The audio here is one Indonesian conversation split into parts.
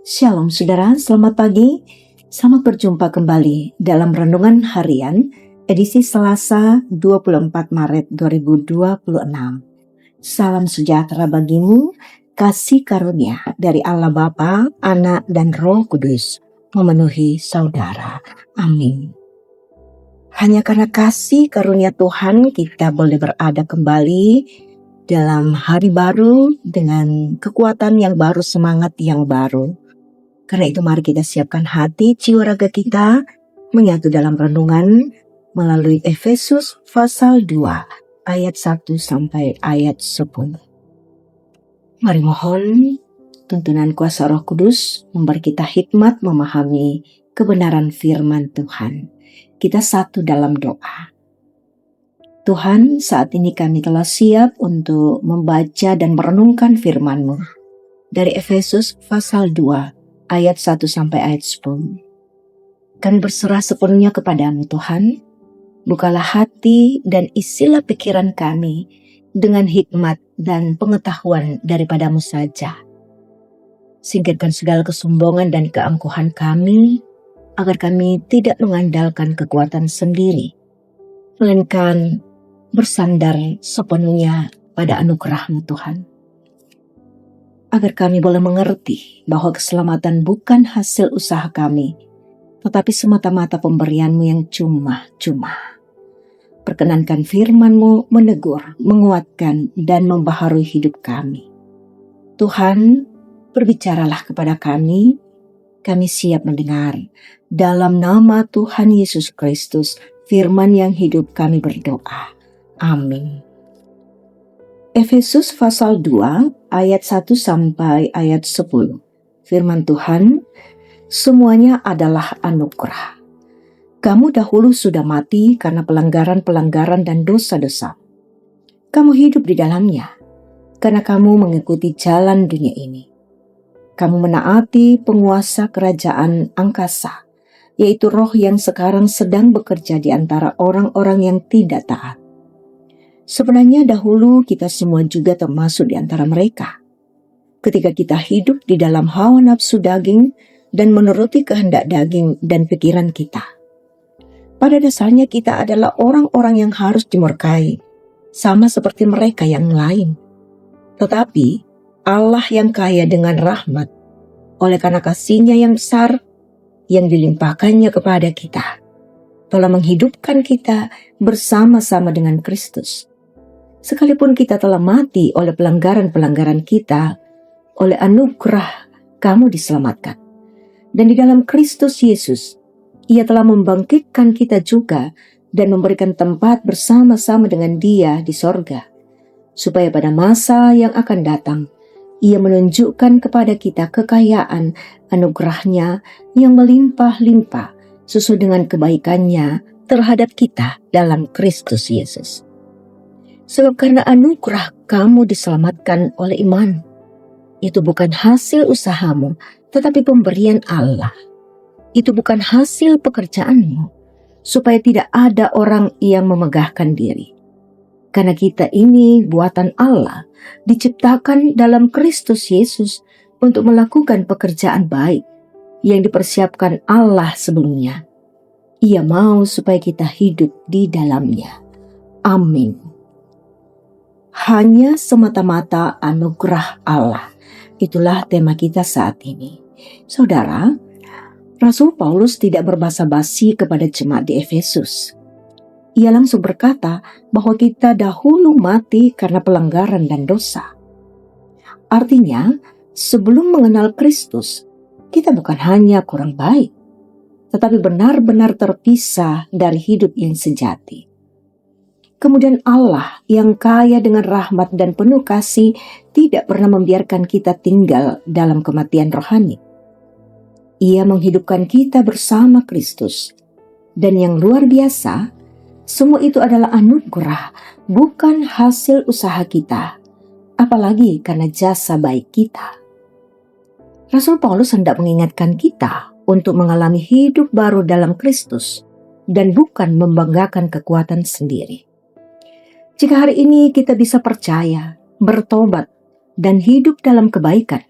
Shalom saudara, selamat pagi. Selamat berjumpa kembali dalam Renungan Harian edisi Selasa 24 Maret 2026. Salam sejahtera bagimu, kasih karunia dari Allah Bapa, Anak dan Roh Kudus memenuhi saudara. Amin. Hanya karena kasih karunia Tuhan kita boleh berada kembali dalam hari baru dengan kekuatan yang baru, semangat yang baru. Karena itu mari kita siapkan hati, jiwa raga kita menyatu dalam renungan melalui Efesus pasal 2 ayat 1 sampai ayat 10. Mari mohon tuntunan kuasa Roh Kudus memberi kita hikmat memahami kebenaran firman Tuhan. Kita satu dalam doa. Tuhan, saat ini kami telah siap untuk membaca dan merenungkan firman-Mu dari Efesus pasal 2 ayat 1 sampai ayat 10. Kami berserah sepenuhnya kepadamu Tuhan. Bukalah hati dan isilah pikiran kami dengan hikmat dan pengetahuan daripadamu saja. Singkirkan segala kesombongan dan keangkuhan kami, agar kami tidak mengandalkan kekuatan sendiri, melainkan bersandar sepenuhnya pada anugerah-Mu Tuhan. Agar kami boleh mengerti bahwa keselamatan bukan hasil usaha kami, tetapi semata-mata pemberian-Mu yang cuma-cuma. Perkenankan firman-Mu menegur, menguatkan, dan membaharui hidup kami. Tuhan, berbicaralah kepada kami siap mendengar. Dalam nama Tuhan Yesus Kristus, firman yang hidup kami berdoa. Amin. Efesus pasal 2 ayat 1 sampai ayat 10. Firman Tuhan, semuanya adalah anugerah. Kamu dahulu sudah mati karena pelanggaran-pelanggaran dan dosa-dosa. Kamu hidup di dalamnya karena kamu mengikuti jalan dunia ini. Kamu menaati penguasa kerajaan angkasa, yaitu roh yang sekarang sedang bekerja di antara orang-orang yang tidak taat. Sebenarnya dahulu kita semua juga termasuk di antara mereka. Ketika kita hidup di dalam hawa nafsu daging dan menuruti kehendak daging dan pikiran kita. Pada dasarnya kita adalah orang-orang yang harus dimurkai, sama seperti mereka yang lain. Tetapi Allah yang kaya dengan rahmat, oleh karena kasih-Nya yang besar, yang dilimpahkannya kepada kita, telah menghidupkan kita bersama-sama dengan Kristus. Sekalipun kita telah mati oleh pelanggaran-pelanggaran kita, oleh anugerah kamu diselamatkan. Dan di dalam Kristus Yesus, Ia telah membangkitkan kita juga dan memberikan tempat bersama-sama dengan Dia di sorga. Supaya pada masa yang akan datang, Ia menunjukkan kepada kita kekayaan anugerah-Nya yang melimpah-limpah sesuai dengan kebaikan-Nya terhadap kita dalam Kristus Yesus. Sebab karena anugerah kamu diselamatkan oleh iman. Itu bukan hasil usahamu, tetapi pemberian Allah. Itu bukan hasil pekerjaanmu, supaya tidak ada orang yang memegahkan diri. Karena kita ini buatan Allah, diciptakan dalam Kristus Yesus untuk melakukan pekerjaan baik yang dipersiapkan Allah sebelumnya. Ia mau supaya kita hidup di dalamnya. Amin. Hanya semata-mata anugerah Allah. Itulah tema kita saat ini. Saudara, Rasul Paulus tidak berbasa-basi kepada jemaat di Efesus. Ia langsung berkata bahwa kita dahulu mati karena pelanggaran dan dosa. Artinya, sebelum mengenal Kristus, kita bukan hanya kurang baik, tetapi benar-benar terpisah dari hidup yang sejati. Kemudian Allah yang kaya dengan rahmat dan penuh kasih tidak pernah membiarkan kita tinggal dalam kematian rohani. Ia menghidupkan kita bersama Kristus. Dan yang luar biasa, semua itu adalah anugerah, bukan hasil usaha kita, apalagi karena jasa baik kita. Rasul Paulus hendak mengingatkan kita untuk mengalami hidup baru dalam Kristus dan bukan membanggakan kekuatan sendiri. Jika hari ini kita bisa percaya, bertobat, dan hidup dalam kebaikan,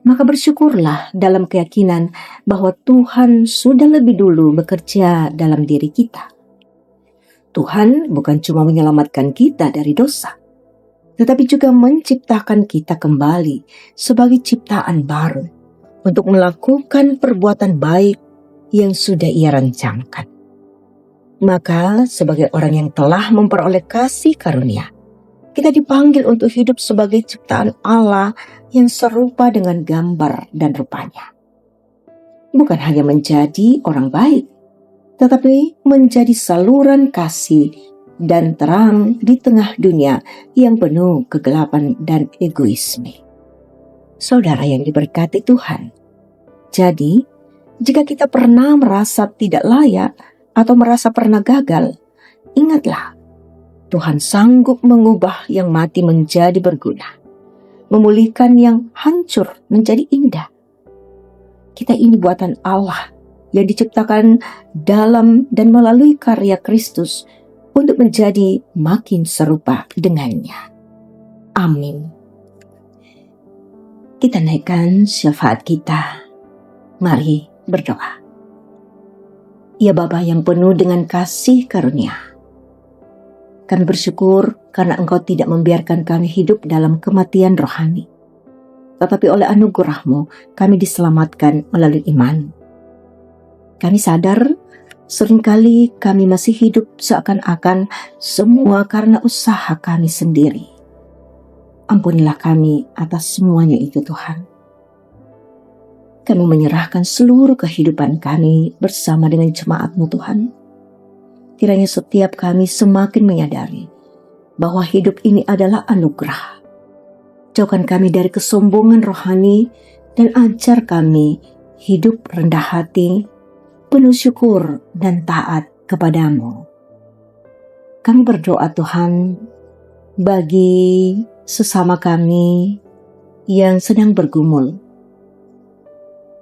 Maka bersyukurlah dalam keyakinan bahwa Tuhan sudah lebih dulu bekerja dalam diri kita. Tuhan bukan cuma menyelamatkan kita dari dosa, tetapi juga menciptakan kita kembali sebagai ciptaan baru untuk melakukan perbuatan baik yang sudah Ia rencanakan. Maka sebagai orang yang telah memperoleh kasih karunia, kita dipanggil untuk hidup sebagai ciptaan Allah yang serupa dengan gambar dan rupanya. Bukan hanya menjadi orang baik, tetapi menjadi saluran kasih dan terang di tengah dunia yang penuh kegelapan dan egoisme. Saudara yang diberkati Tuhan, jadi jika kita pernah merasa tidak layak atau merasa pernah gagal, ingatlah, Tuhan sanggup mengubah yang mati menjadi berguna, memulihkan yang hancur menjadi indah. Kita ini buatan Allah yang diciptakan dalam dan melalui karya Kristus untuk menjadi makin serupa dengannya. Amin. Kita naikkan syafaat kita. Mari berdoa. Ya Bapa yang penuh dengan kasih karunia, kami bersyukur karena Engkau tidak membiarkan kami hidup dalam kematian rohani, tetapi oleh anugerah-Mu kami diselamatkan melalui iman. Kami sadar seringkali kami masih hidup seakan-akan semua karena usaha kami sendiri. Ampunilah kami atas semuanya itu Tuhan. Kami menyerahkan seluruh kehidupan kami bersama dengan jemaat-Mu Tuhan. Kiranya setiap kami semakin menyadari bahwa hidup ini adalah anugerah. Jauhkan kami dari kesombongan rohani dan ajar kami hidup rendah hati, penuh syukur dan taat kepadamu. Kami berdoa Tuhan bagi sesama kami yang sedang bergumul.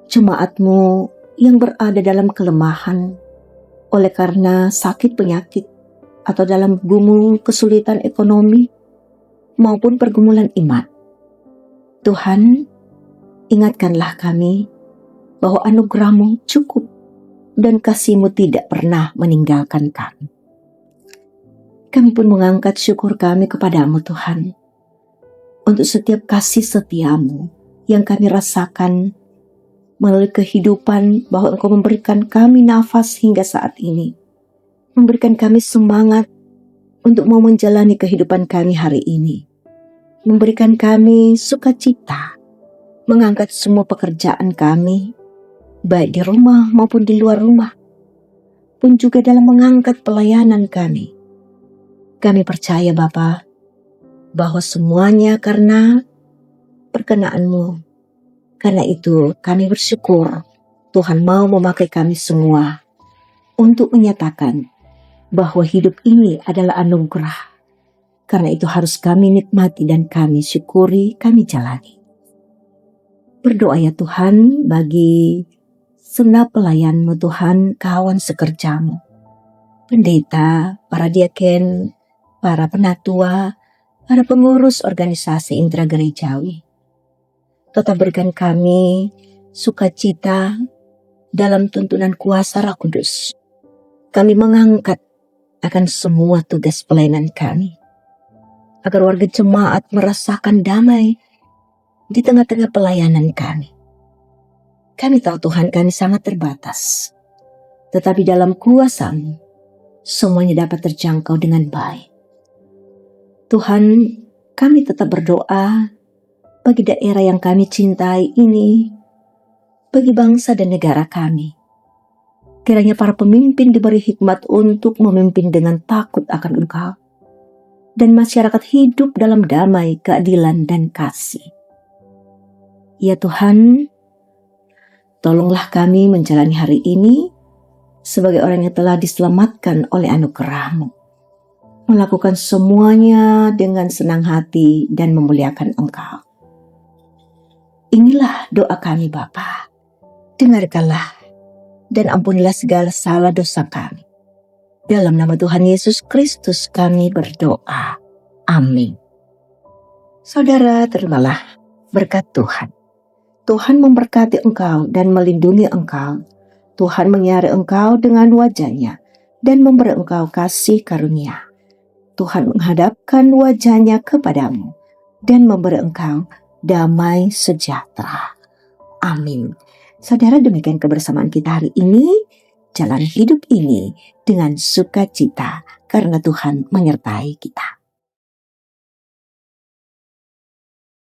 Jemaat-Mu yang berada dalam kelemahan oleh karena sakit penyakit atau dalam gumul kesulitan ekonomi maupun pergumulan iman. Tuhan, ingatkanlah kami bahwa anugerah-Mu cukup dan kasih-Mu tidak pernah meninggalkan kami. Kami pun mengangkat syukur kami kepadamu Tuhan, untuk setiap kasih setia-Mu yang kami rasakan melalui kehidupan, bahwa Engkau memberikan kami nafas hingga saat ini, memberikan kami semangat untuk mau menjalani kehidupan kami hari ini, memberikan kami sukacita, mengangkat semua pekerjaan kami, baik di rumah maupun di luar rumah, pun juga dalam mengangkat pelayanan kami. Kami percaya Bapa, bahwa semuanya karena perkenan-Mu. Karena itu kami bersyukur Tuhan mau memakai kami semua untuk menyatakan bahwa hidup ini adalah anugerah. Karena itu harus kami nikmati dan kami syukuri, kami jalani. Berdoa ya Tuhan bagi segenap pelayan-Mu Tuhan, kawan sekerja-Mu, pendeta, para diaken, para penatua, para pengurus organisasi intragerejawi. Tetap berikan kami sukacita dalam tuntunan kuasa Roh Kudus. Kami mengangkat akan semua tugas pelayanan kami, agar warga jemaat merasakan damai di tengah-tengah pelayanan kami. Kami tahu Tuhan kami sangat terbatas, tetapi dalam kuasa-Mu semuanya dapat terjangkau dengan baik. Tuhan, kami tetap berdoa bagi daerah yang kami cintai ini, bagi bangsa dan negara kami. Kiranya para pemimpin diberi hikmat untuk memimpin dengan takut akan Engkau, dan masyarakat hidup dalam damai, keadilan, dan kasih. Ya Tuhan, tolonglah kami menjalani hari ini sebagai orang yang telah diselamatkan oleh anugerah-Mu, melakukan semuanya dengan senang hati dan memuliakan Engkau. Inilah doa kami Bapa. Dengarkanlah dan ampunilah segala salah dosa kami. Dalam nama Tuhan Yesus Kristus kami berdoa. Amin. Saudara, terimalah berkat Tuhan. Tuhan memberkati engkau dan melindungi engkau. Tuhan menyinari engkau dengan wajah-Nya dan memberi engkau kasih karunia. Tuhan menghadapkan wajah-Nya kepadamu dan memberi engkau damai sejahtera. Amin. Saudara, demikian kebersamaan kita hari ini. Jalan hidup ini dengan sukacita karena Tuhan menyertai kita.